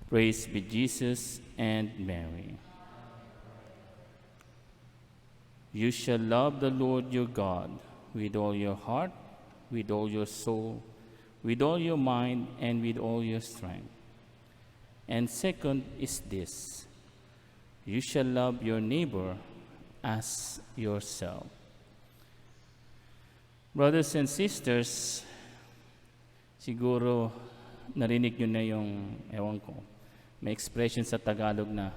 Praise be Jesus and Mary. You shall love the Lord your God with all your heart, with all your soul, with all your mind, and with all your strength. And second is this: you shall love your neighbor as yourself. Brothers and sisters, siguro narinig nyo na yung, ewan ko, may expression sa Tagalog na,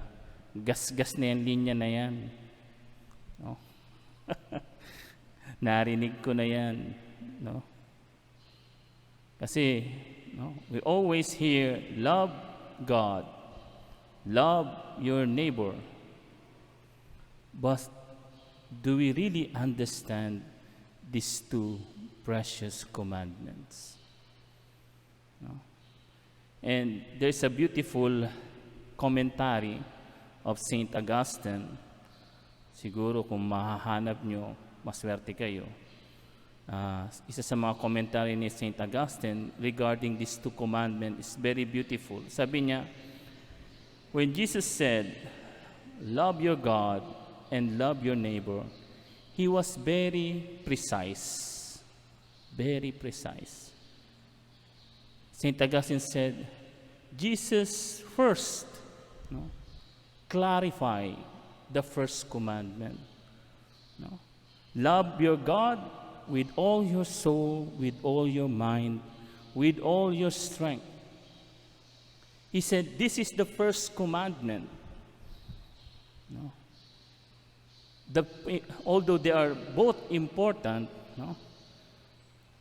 gas-gas na yan, linya na yan. No? Narinig ko na yan. No? Kasi, no, we always hear, love God, love your neighbor. But do we really understand these two precious commandments? No? And there's a beautiful commentary of Saint Augustine. Siguro kung mahahanap nyo, maswerte kayo. Isa sa mga commentary ni Saint Augustine regarding these two commandments is very beautiful. Sabi niya, when Jesus said, love your God and love your neighbor, he was very precise. Very precise. St. Augustine said, Jesus first clarify the first commandment. No? Love your God with all your soul, with all your mind, with all your strength. He said, this is the first commandment. No? Although they are both important, no?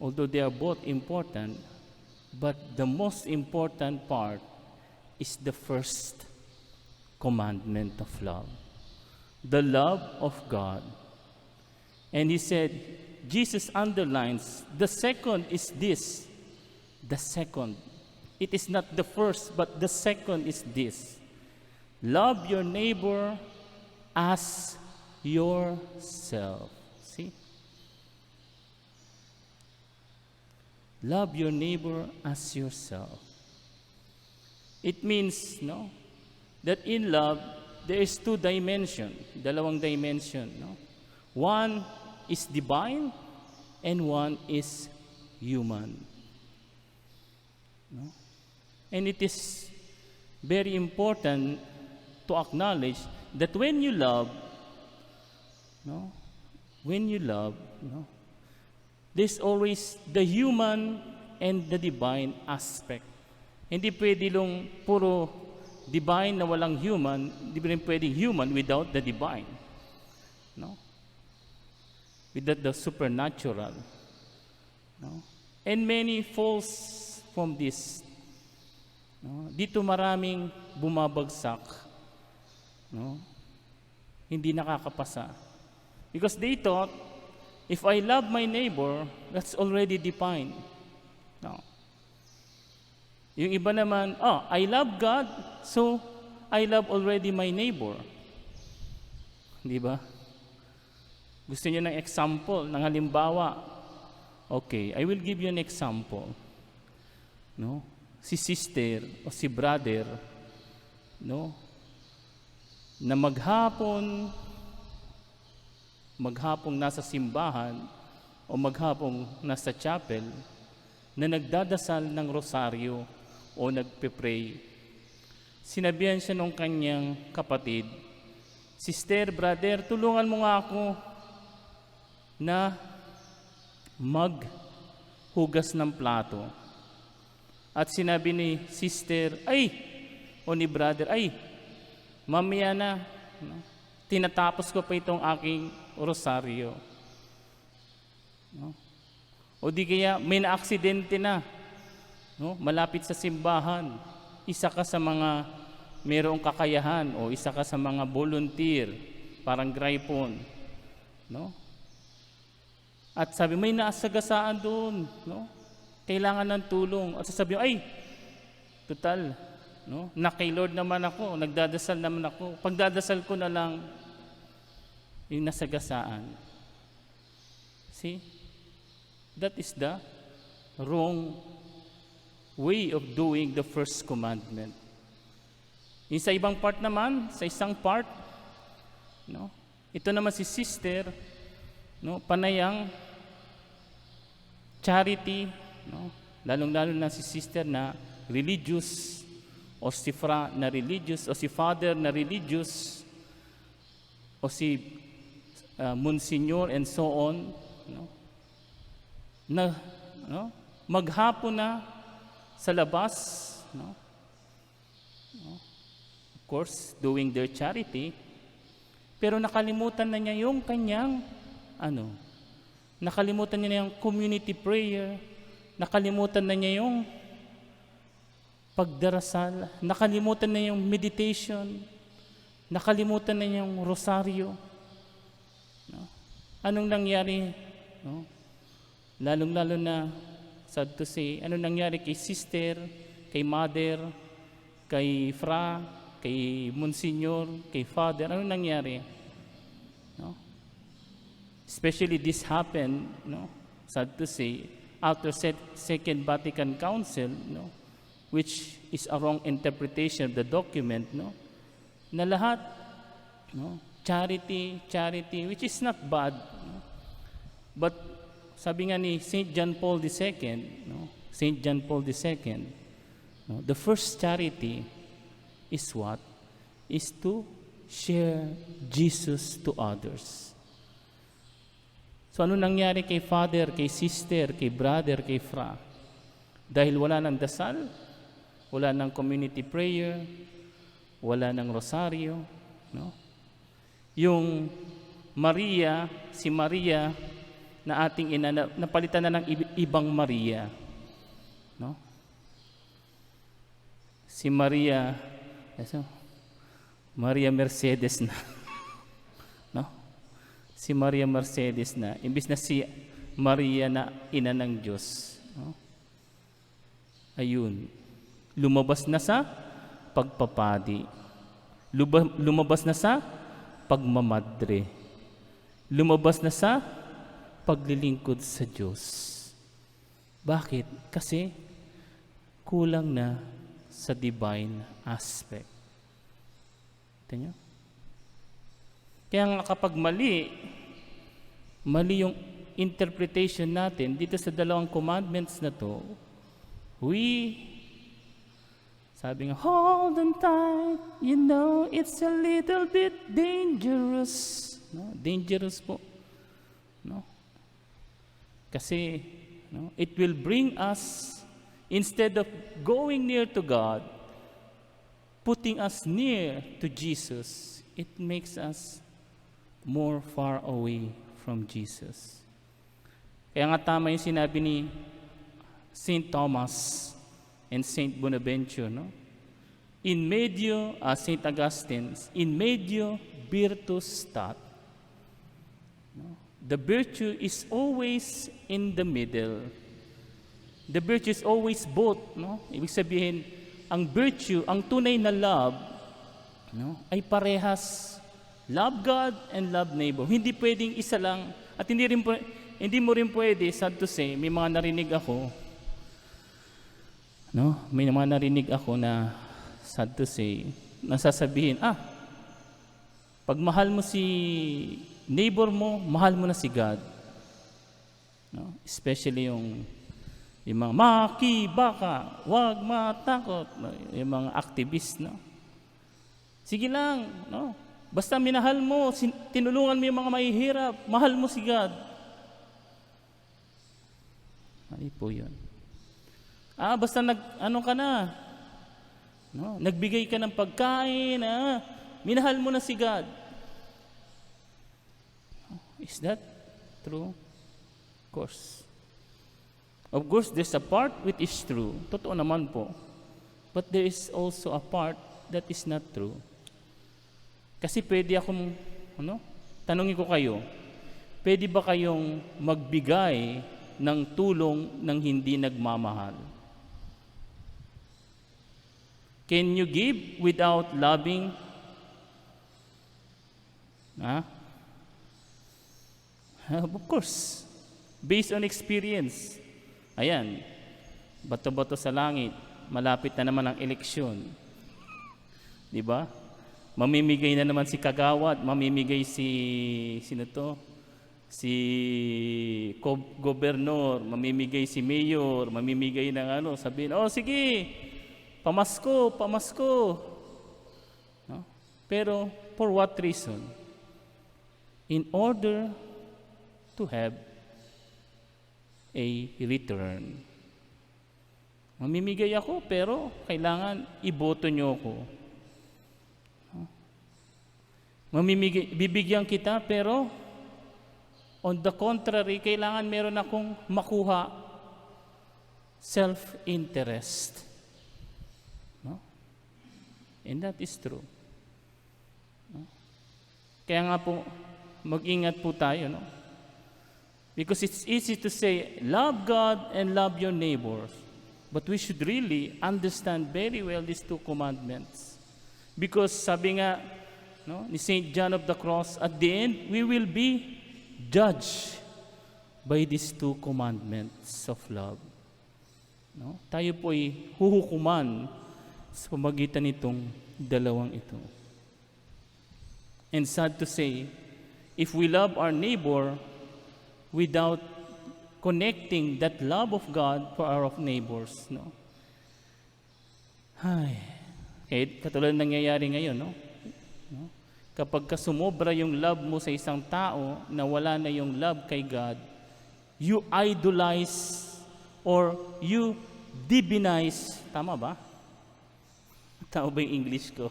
Although they are both important, but the most important part is the first commandment of love, the love of God. And he said, Jesus underlines, the second is this. The second. It is not the first, but the second is this. Love your neighbor as yourself. See? Love your neighbor as yourself. It means, no, that in love, there is two dimensions, dalawang dimension, no? One is divine and one is human. No? And it is very important to acknowledge that when you love, no, there's always the human and the divine aspect. Hindi pwede lang puro divine na walang human, hindi rin pwedeng human without the divine. No? Without the supernatural. No? And many falls from this. No? Dito maraming bumabagsak. No? Hindi nakakapasa. Because they thought, if I love my neighbor, that's already defined. No. Yung iba naman, I love God, so I love already my neighbor. Di ba? Gusto niyo ng example, ng halimbawa? Okay, I will give you an example. No? Si sister o si brother, no? Na maghapong nasa simbahan o maghapong nasa chapel na nagdadasal ng rosaryo o nagpe-pray. Sinabihan siya ng kanyang kapatid, sister, brother, tulungan mo nga ako na maghugas ng plato. At sinabi ni sister, o ni brother, mamaya na, no? Tinatapos ko pa itong aking rosaryo. No? O di kaya may na-aksidente na, no? Malapit sa simbahan. Isa ka sa mga mayroong kakayahan o isa ka sa mga volunteer, parang Gripon. No? At sabi, may naasagasaan doon. No? Kailangan ng tulong. At sasabi, total, no? Na kay Lord naman ako, nagdadasal naman ako. Pagdadasal ko na lang, yung nasagasaan. See? That is the wrong way of doing the first commandment. Yung sa ibang part naman, sa isang part, no? Ito naman si sister, no? Panayang charity, no? Lalong-lalo na si sister na religious, o si fra na religious, o si father na religious, o si monsignor and so on, no? Na, no? Maghapon na sa labas, no? Of course, doing their charity, pero nakalimutan na niya yung kanyang nakalimutan niya na yung community prayer, nakalimutan na niya yung pagdarasal, nakalimutan na yung meditation, nakalimutan na yung rosaryo. No? Anong nangyari? No? Lalong-lalo na, sad to say, anong nangyari kay sister, kay mother, kay fra, kay monsignor, kay father? Anong nangyari? No? Especially this happened, no? Sad to say, after Second Vatican Council, no? Which is a wrong interpretation of the document, no? Na lahat, no? Charity, which is not bad, no? But sabi nga ni Saint John Paul II, no? Saint John Paul II, no? The first charity is what? Is to share Jesus to others. So ano nangyari kay father, kay sister, kay brother, kay fra? Dahil wala ng dasal, wala ng community prayer, wala ng rosaryo, no? Yung Maria, si Maria na ating ina, napalitan na ng ibang Maria, no? Si Maria, Maria Mercedes na, no? Si Maria Mercedes na, imbis na si Maria na ina ng Diyos, no? Ayun, lumabas na sa pagpapadi, lumabas na sa pagmamadre, lumabas na sa paglilingkod sa Diyos. Bakit? Kasi kulang na sa divine aspect. Tingnan niyo? Kaya nga kapag mali yung interpretation natin dito sa dalawang commandments na to, sabi nga, hold on tight, you know, it's a little bit dangerous. No? Dangerous po. No? Kasi, no, it will bring us, instead of going near to God, putting us near to Jesus, it makes us more far away from Jesus. Kaya nga tama yung sinabi ni Saint Thomas and Saint Bonaventure, no? In medio, Saint Augustine, in medio virtus stat. No? The virtue is always in the middle. The virtue is always both, no? Ibig sabihin, ang virtue, ang tunay na love, no, ay parehas. Love God and love neighbor. Hindi pwedeng isa lang. At hindi mo rin pwede, sad to say, may mga narinig ako, no? May mga narinig ako na, sad to say, nasasabihin, pag mahal mo si neighbor mo, mahal mo na si God. No? Especially yung mga makibaka, wag matakot, no? Yung mga activist, no? Sige lang, no? Basta minahal mo, tinulungan mo yung mga mahihirap, mahal mo si God. Mali po yun. Basta ka na, no? Nagbigay ka ng pagkain, minahal mo na si God. Is that true? Of course, there's a part which is true. Totoo naman po. But there is also a part that is not true. Kasi pwede akong, tanungin ko kayo, pwede ba kayong magbigay ng tulong ng hindi nagmamahal? Can you give without loving? Of course. Based on experience. Ayan, bato-bato sa langit, malapit na naman ang eleksyon. Di ba? Mamimigay na naman si Kagawad, mamimigay sino to? Si gobernador, mamimigay si mayor, mamimigay ng ano, sabihin, oh sige, pamasko, pamasko. No? Pero for what reason? In order to have a return. Mamimigay ako, pero kailangan iboto nyo ako. Bibigyan kita, pero on the contrary, kailangan meron akong makuha self-interest. No? And that is true. No? Kaya nga po, mag-ingat po tayo, no? Because it's easy to say, love God and love your neighbors. But we should really understand very well these two commandments. Because sabi nga, no, ni St. John of the Cross, at the end, we will be judged by these two commandments of love. No? Tayo po ay huhukuman sa pamagitan nitong dalawang ito. And sad to say, if we love our neighbor without connecting that love of God for our neighbors, no? Ay, kahit katulad ng nangyayari ngayon, no? No? Kapag sumobra yung love mo sa isang tao na wala na yung love kay God, you idolize or you divinize. Tama ba? Tama ba yung English ko?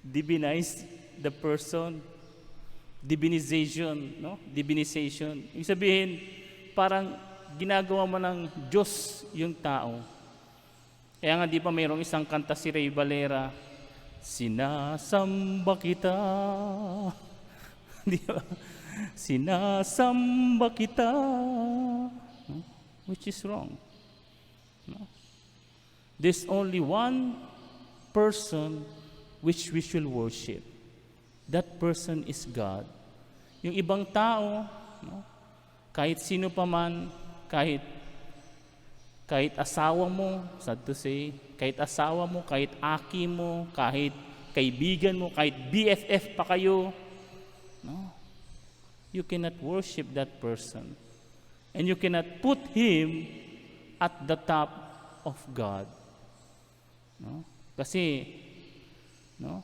Divinize the person. Divinization, no? Divinization. Ibig sabihin, parang ginagawa mo ng Diyos yung tao. Kaya nga di ba mayroong isang kanta si Ray Valera, sinasamba kita. Di ba? Sinasamba kita. No? Which is wrong. No? There's only one person which we should worship. That person is God. Yung ibang tao, no? Kahit sino pa man, kahit asawa mo, sad to say, kahit asawa mo, kahit aki mo, kahit kaibigan mo, kahit BFF pa kayo, no? You cannot worship that person. And you cannot put him at the top of God. No? Kasi, no?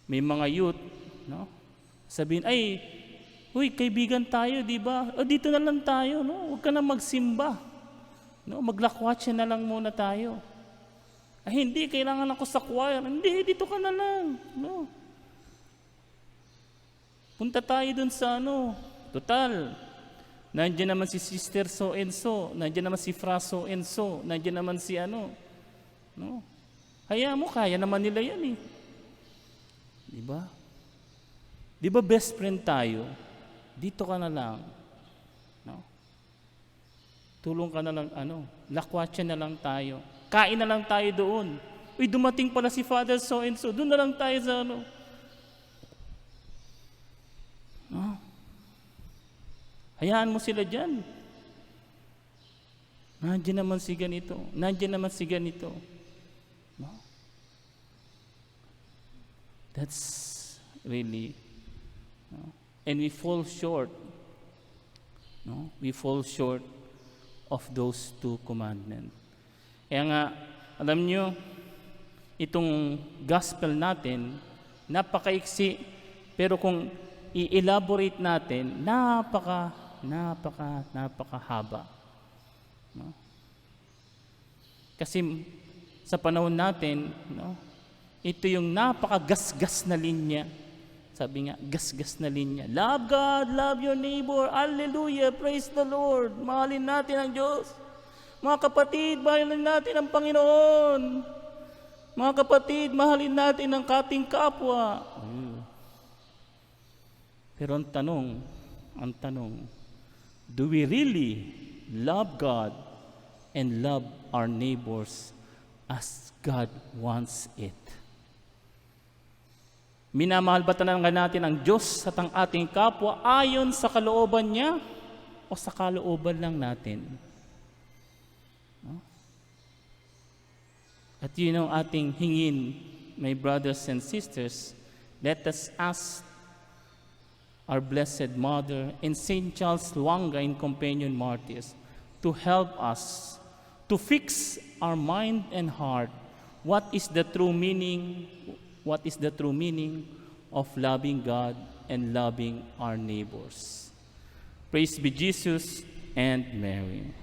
May mga youth, no? Sabihin, ay, uy, kaibigan tayo, di ba? O, dito na lang tayo, no? Huwag ka na magsimba. No? Maglakwatsa na lang muna tayo. Ay, hindi, kailangan ako sa choir. Hindi, dito ka na lang. No? Punta tayo dun sa ano. Total, nandiyan naman si Sister so and so, nandiyan naman si Fra so and so, nandiyan naman si ano. No? Hayaan mo, kaya naman nila yan eh. Di ba? Di ba best friend tayo? Dito ka na lang. No? Tulong ka na lang, ano, lakwatsa na lang tayo. Kain na lang tayo doon. Uy, dumating pala si Father so and so, doon na lang tayo sa ano. No? Hayaan mo sila dyan. Nandiyan naman si ganito. Nandiyan naman si ganito. No? That's really, no? And we fall short. No? We fall short of those two commandments. Kaya nga, alam nyo, itong gospel natin, napakaiksi, pero kung i-elaborate natin, napakahaba. No? Kasi sa panahon natin, no, ito yung napakagasgas na linya. Sabi nga, gasgas na linya. Love God, love your neighbor. Hallelujah, praise the Lord. Mahalin natin ang Diyos. Mga kapatid, mahalin natin ang Panginoon. Mga kapatid, mahalin natin ang ating kapwa. Pero ang tanong, do we really love God and love our neighbors as God wants it? Minamahal ba talaga natin ang Diyos at ang ating kapwa ayon sa kalooban niya o sa kalooban lang natin? No? At yun ang ating hingin my brothers and sisters, let us ask our Blessed Mother and Saint Charles Luanga in Companion Martyrs to help us to fix our mind and heart what is the true meaning of loving God and loving our neighbors. Praise be Jesus and Mary.